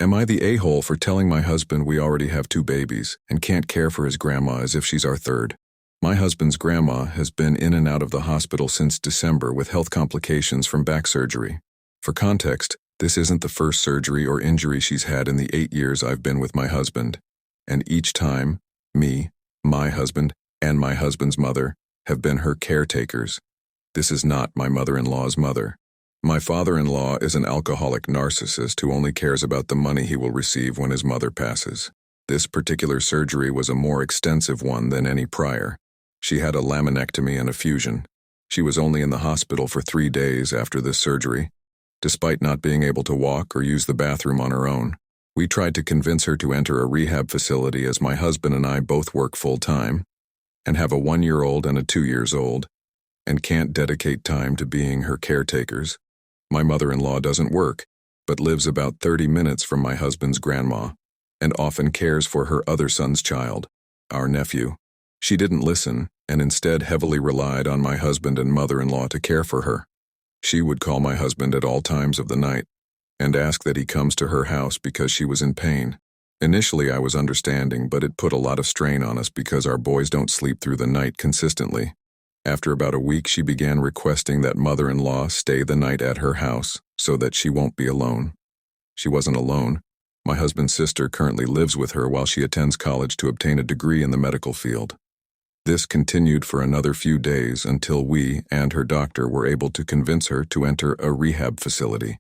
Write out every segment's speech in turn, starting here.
Am I the a-hole for telling my husband we already have 2 babies and can't care for his grandma as if she's our third? My husband's grandma has been in and out of the hospital since December with health complications from back surgery. For context, this isn't the first surgery or injury she's had in the 8 years I've been with my husband. And each time, me, my husband, and my husband's mother have been her caretakers. This is not my mother-in-law's mother. My father-in-law is an alcoholic narcissist who only cares about the money he will receive when his mother passes. This particular surgery was a more extensive one than any prior. She had a laminectomy and a fusion. She was only in the hospital for 3 days after this surgery. Despite not being able to walk or use the bathroom on her own, we tried to convince her to enter a rehab facility as my husband and I both work full-time and have a 1-year-old and a 2-year-old and can't dedicate time to being her caretakers. My mother-in-law doesn't work, but lives about 30 minutes from my husband's grandma and often cares for her other son's child, our nephew. She didn't listen and instead heavily relied on my husband and mother-in-law to care for her. She would call my husband at all times of the night and ask that he comes to her house because she was in pain. Initially, I was understanding, but it put a lot of strain on us because our boys don't sleep through the night consistently. After about a week, she began requesting that mother-in-law stay the night at her house so that she won't be alone. She wasn't alone. My husband's sister currently lives with her while she attends college to obtain a degree in the medical field. This continued for another few days until we and her doctor were able to convince her to enter a rehab facility.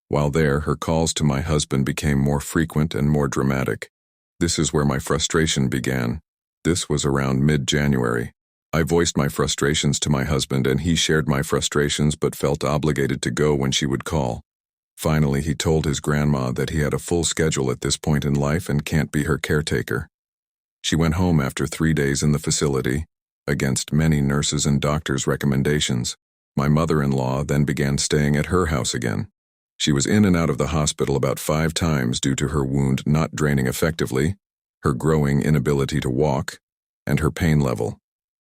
While there, her calls to my husband became more frequent and more dramatic. This is where my frustration began. This was around mid-January. I voiced my frustrations to my husband and he shared my frustrations but felt obligated to go when she would call. Finally, he told his grandma that he had a full schedule at this point in life and can't be her caretaker. She went home after 3 days in the facility, against many nurses' and doctors' recommendations. My mother-in-law then began staying at her house again. She was in and out of the hospital about 5 times due to her wound not draining effectively, her growing inability to walk, and her pain level.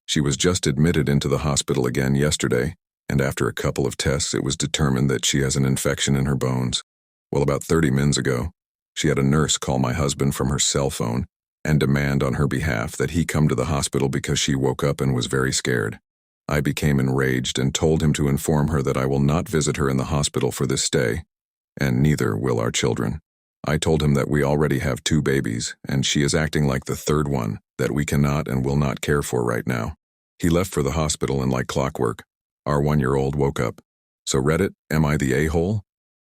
She was just admitted into the hospital again yesterday, and after a couple of tests it was determined that she has an infection in her bones. Well, about 30 minutes ago, she had a nurse call my husband from her cell phone and demand on her behalf that he come to the hospital because she woke up and was very scared. I became enraged and told him to inform her that I will not visit her in the hospital for this stay, and neither will our children. I told him that we already have 2 babies, and she is acting like the third one that we cannot and will not care for right now. He left for the hospital and like clockwork, our 1-year-old woke up. So Reddit, am I the a-hole?